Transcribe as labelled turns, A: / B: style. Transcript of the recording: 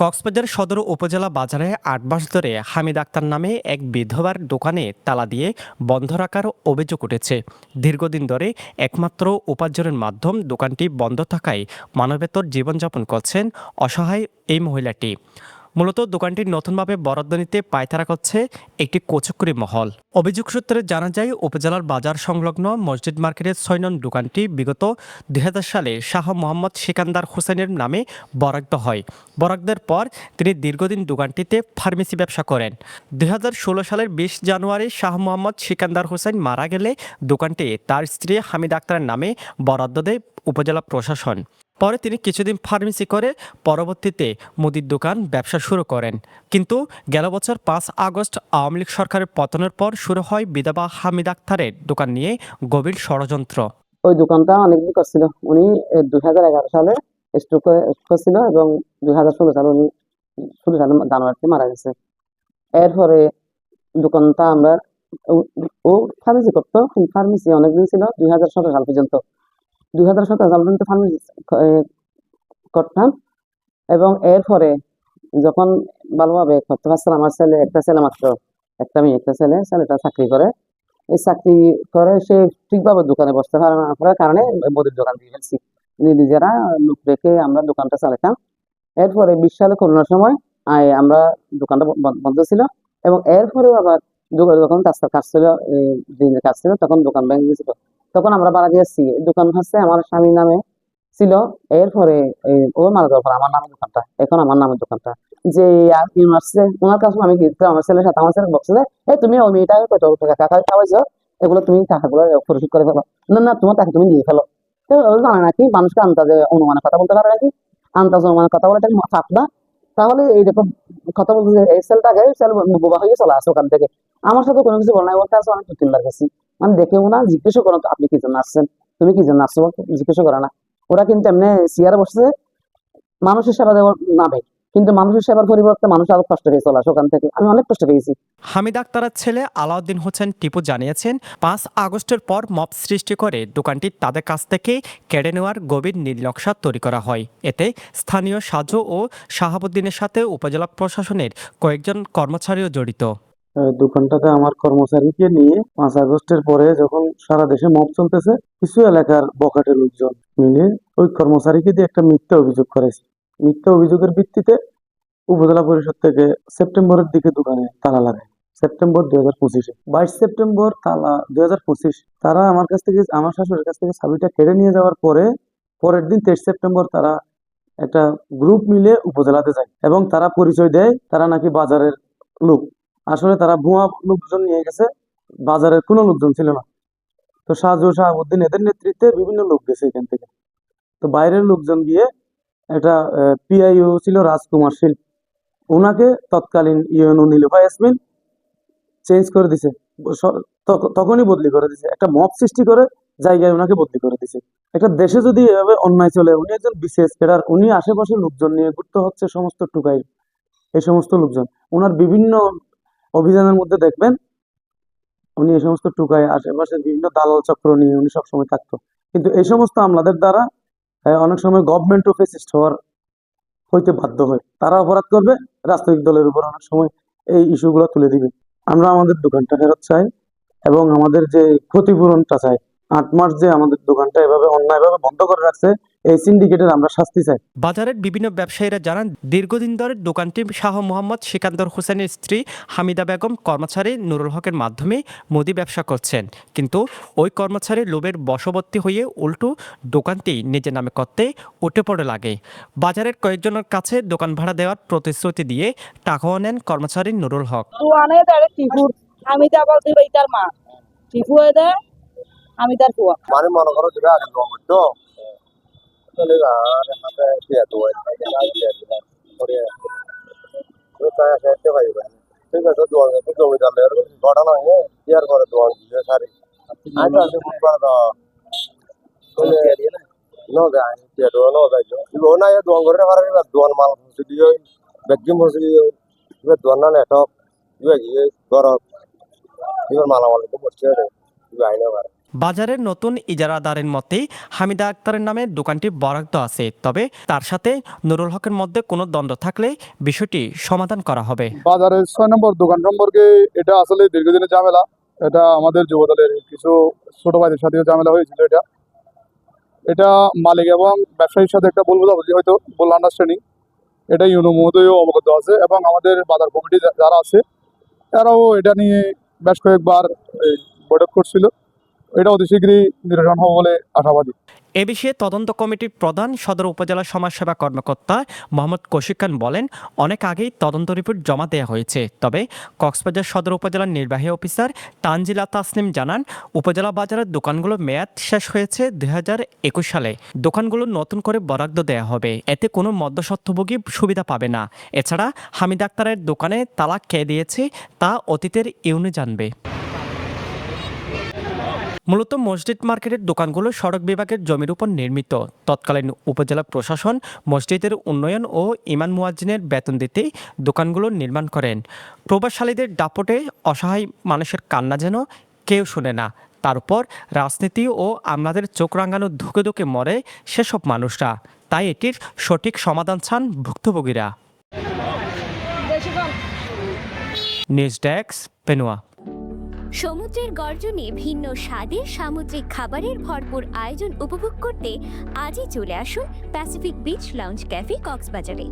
A: কক্সবাজার সদর উপজেলা বাজারে ৮ মাস ধরে হামিদ আক্তার নামে এক বিধবার দোকানে তালা দিয়ে বন্ধ রাখার অভিযোগ উঠেছে। দীর্ঘদিন ধরে একমাত্র উপার্জনের মাধ্যম দোকানটি বন্ধ থাকায় মানবেতর জীবনযাপন করছেন অসহায় এই মহিলাটি। মূলত দোকানটি নতুনভাবে বরাদ্দ নিতে পায়তারা করছে একটি কোচক্রি মহল। অভিযোগ সূত্রে জানা যায়, উপজেলার বাজার সংলগ্ন মসজিদ মার্কেটের ৬ নং দোকানটি বিগত ২০০০ সালে শাহ মোহাম্মদ সিকান্দার হোসেনের নামে বরাদ্দ হয়। বরাদ্দের পর তিনি দীর্ঘদিন দোকানটিতে ফার্মেসি ব্যবসা করেন। ২০১৬ সালের ২০ জানুয়ারি শাহ মোহাম্মদ সিকান্দার হোসেন মারা গেলে দোকানটি তার স্ত্রী হামিদ আক্তারের নামে বরাদ্দ দেয় উপজেলা প্রশাসন। পরে তিনি কিছুদিন ফার্মেসি করে পরবর্তীতে মুদির দোকান ব্যবসা শুরু করেন। কিন্তু গেল বছর ৫ আগস্ট আওয়ামী লীগ সরকারের পতনের পর শুরু হয় বিধবা হামিদ আক্তারের দোকান নিয়ে গভীর ষড়যন্ত্র।
B: ওই দোকানটা অনেকদিন করছিল। উনি 2011 সালে স্ট্রোক হয়েছিল এবং 2016 সালে উনি 16 সালে জানুয়ারিতে মারা গেছে। এরপরে দোকানটা আমরা ও ফার্মেসি করতো। ফার্মেসি অনেকদিন ছিল 2017 সাল পর্যন্ত। 2017 সাল পর্যন্ত ফার্মেসি করতাম এবং এরপরে যখন ভালোভাবে করতে পারছিলাম, আমার ছেলে একটা ছেলে মাত্র, একটা মেয়ে একটা ছেলে, ছেলেটা চাকরি করে। এই চাকরি করে সে ঠিকভাবে দোকানে বসতে পারে না করার কারণে মুদির দোকান দিয়ে ফেলছি। নিজেরা লোক রেখে আমরা দোকানটা চালাতাম। এরপরে 20 সালে করোনার সময় আমরা দোকানটা বন্ধ ছিল এবং এরপরেও আবার যখন রাস্তার কাজ ছিল, দিনের কাজ ছিল, তখন দোকান ভেঙে গেছিল। তখন আমরা ভাড়া দিয়েছি। দোকান হচ্ছে আমার স্বামীর নামে ছিল। এরপরে ও মারা যাওয়ার পর আমার নামে দোকানটা, এখন আমার নামের দোকানটা। যে আসছে ওনার কাছে আমি গিয়েছিলাম, আমার ছেলের সাথে, আমার ছেলে বলছে যে তুমি ওই মেয়েটাকে কত টাকা খাওয়াইছো, এগুলো তুমি টাকাগুলো পরিশোধ করে ফেলো। না না, তোমার টাকা তুমি নিয়ে ফেলো। তো ও জানে নাকি মানুষকে আন্দাজে অনুমানের কথা বলতে পারে নাকি? আন্দাজ অনুমানের কথা বলে পাপ না? তাহলে এইরকম কথা বলতে এই সেলটাকে সেল বোবা হয়ে চলে আসে ওখান থেকে। আমার সাথে কোনো কিছু বলে নাই, ওর কাছে অনেক 2-3 বার গেছি। মানে দেখেও না, জিজ্ঞেসও করো তো আপনি কি জন্য আসছেন, তুমি কি জন্য আসছো, জিজ্ঞেসও করে না। ওরা কিন্তু এমনি চেয়ারে বসছে মানুষের সেবা দেওয়ার নামে, কিন্তু মানুষের সেবার পরিবর্তে মানুষ আরো কষ্ট পেয়ে চলে আসে ওখান থেকে। আমি অনেক কষ্ট পেয়েছি।
A: হামিদ আক্তারের ছেলে আলাউদ্দিন হোসেন টিপু জানিয়েছেন, ৫ আগস্টের পর মব সৃষ্টি করে দোকানটি তাদের কাছ থেকে কেড়ে নেওয়ার গভীর নীলনকশা তৈরি করা হয়। এতে স্থানীয় সাজু ও শাহাবুদ্দিনের সাথে উপজেলা প্রশাসনের কয়েকজন কর্মচারীও জড়িত।
C: দোকানটাতে আমার কর্মচারীকে নিয়ে 5 আগস্টের পরে যখন সারা দেশে মব চলতেছে, কিছু এলাকার বখাটে লোকজন মিলে ওই কর্মচারীকে দিয়ে একটা মিথ্যা অভিযোগ করেছে। মিথ্যা অভিযোগের ভিত্তিতে উপজেলা পরিষদ থেকে সেপ্টেম্বরের দিকে দোকানে তালা লাগায়। সেপ্টেম্বর 2025-এ 22 সেপ্টেম্বর তালা 2025 তারা আমার কাছ থেকে, আমার শাশুড়ির কাছ থেকে চাবিটা কেড়ে নিয়ে যাওয়ার পরে পরের দিন 23 সেপ্টেম্বর তারা একটা গ্রুপ মিলে উপজেলাতে যায় এবং তারা পরিচয় দেয় তারা নাকি বাজারের লোক। আসলে তারা ভুয়া লোকজন নিয়ে গেছে, বাজারের কোনো লোকজন ছিল না। তো সাজু শাহাবুদ্দিন এদের নেতৃত্বে বিভিন্ন লোক গেছে এখান থেকে। তো বাইরের লোকজন গিয়ে একটা পিআইও ছিল রাজকুমার শীল, ওনাকে তৎকালীন ইউএনও নীলুফা ইয়াসমিন চেঞ্জ করে দিছে। তখনই বদলি করে দিছে, একটা মব সৃষ্টি করে জায়গায় ওনাকে বদলি করে দিছে। একটা দেশে যদি এভাবে অন্যায় চলে, উনি একজন বিসিএস ক্যাডার, উনি আশেপাশের লোকজন নিয়ে ঘুরতে হচ্ছে সমস্ত টুকাই, এই সমস্ত লোকজন ওনার বিভিন্ন অভিযানের মধ্যে দেখবেন উনি এই সমস্ত টুকায় আশেপাশে বিভিন্ন দালাল চক্র নিয়ে উনি সবসময় থাকতো। কিন্তু এই সমস্ত আমলাদের দ্বারা অনেক সময় গভর্নমেন্টও ফেসিস্ট হইতে বাধ্য হয়। তারা অপরাধ করবে, রাজনৈতিক দলের উপর অনেক সময় এই ইস্যুগুলো তুলে দিবে। আমরা আমাদের দোকানটা ফেরত চাই এবং আমাদের যে ক্ষতিপূরণটা চাই। 8 মাস যে আমাদের দোকানটা এভাবে অন্যায়ভাবে বন্ধ করে রাখছে, এই সিন্ডিকেটের আমরা শাস্তি চাই।
A: বাজারের বিভিন্ন ব্যবসায়ীরা জানান, দীর্ঘদিন ধরে দোকানটি শাহ মোহাম্মদ সিকান্দর হোসেনের স্ত্রী হামিদা বেগম কর্মচারী নুরুল হকের মাধ্যমে মুদি ব্যবসা করছেন। কিন্তু ওই কর্মচারী লোভের বশবর্তী হয়ে উল্টো দোকানটি নিজের নামে করতে উঠে পড়ে লাগে। বাজারের কয়েকজনের কাছে দোকান ভাড়া দেওয়ার প্রতিশ্রুতি দিয়ে টাকাও নেন কর্মচারী নুরুল হক।
D: হামিদা বলতে তার মা টিপু এদে হামিদার ফুয়া
E: মানে মনে করো দিবে আগে দোয়া করতো চলে আর হাতে দিয়ে দোয়া করে তো তাই আসতে পারবে। ঠিক আছে, দোয়া তো জমিদারের ঘটনা হয়ে ইয়ার করে দোয়া দিয়ে সারি আগে আগে বুঝ করে দাও চলে নো যায় দিয়ে দোয়া নো যায় তো না এ দোয়া করে পারে না। দোয়ান মাল হচ্ছে দিয়ে বেগম হচ্ছে দিয়ে দোয়ান না নেটক দিয়ে গিয়ে গরম এবার মালামাল তো পড়ছে রে আইনা পারে।
A: বাজারের নতুন ইজারাদারের মতে হামিদা আক্তারের নামে দোকানটি বরাদ্দ আছে, তবে তার সাথে নুরুল হকের মধ্যে কোনো দ্বন্দ্ব থাকলে বিষয়টি সমাধান করা হবে।
E: বাজারের 6 নম্বর দোকান সম্পর্কে এটা আসলে দীর্ঘদিনের ঝামেলা। এটা আমাদের যুবদলের কিছু ছোট ভাইদের সাথেও ঝামেলা হয়েছিল। এটা মালিক এবং ব্যবসায়ীর সাথে একটা ভুল বোঝাবুঝি, হয়তো ভুল আন্ডারস্ট্যান্ডিং। এটা ইউনো মহোদয়ও অবগত আছে এবং আমাদের বাজার কমিটি যারা আছে তারাও এটা নিয়ে বেশ কয়েকবার বৈঠক করছিল। এটা অতি শীঘ্রই নিরসন হবে বলে আশাবাদী।
A: এ বিষয়ে তদন্ত কমিটির প্রধান সদর উপজেলা সমাজসেবা কর্মকর্তা মোহাম্মদ কৌশিক খান বলেন, অনেক আগেই তদন্ত রিপোর্ট জমা দেওয়া হয়েছে। তবে কক্সবাজার সদর উপজেলার নির্বাহী অফিসার তানজিলা তাসনিম জানান, উপজেলা বাজারের দোকানগুলোর মেয়াদ শেষ হয়েছে 2021 সালে। দোকানগুলো নতুন করে বরাদ্দ দেওয়া হবে, এতে কোনো মধ্যস্বত্বভোগী সুবিধা পাবে না। এছাড়া হামিদ আক্তারের দোকানে তালা কে দিয়েছে তা অতীতের ইউনি জানবে। মূলত মসজিদ মার্কেটের দোকানগুলো সড়ক বিভাগের জমির উপর নির্মিত। তৎকালীন উপজেলা প্রশাসন মসজিদের উন্নয়ন ও ইমাম মুয়াজ্জিনের বেতন দিতে দোকানগুলো নির্মাণ করেন। প্রভাবশালীদের দাপটে অসহায় মানুষের কান্না যেন কেউ শুনে না। তার উপর রাজনীতি ও আমলাদের চোখ রাঙানো ধুকে ধুকে মরে সেসব মানুষরা। তাই এটির সঠিক সমাধান চান ভুক্তভোগীরা। News desk, পেনুয়া।
F: সমুদ্রের গর্জনে ভিন্ন স্বাদের সামুদ্রিক খাবারের ভরপুর আয়োজন উপভোগ করতে আজই চলে আসুন প্যাসিফিক বিচ লাউঞ্জ ক্যাফে কক্সবাজারে।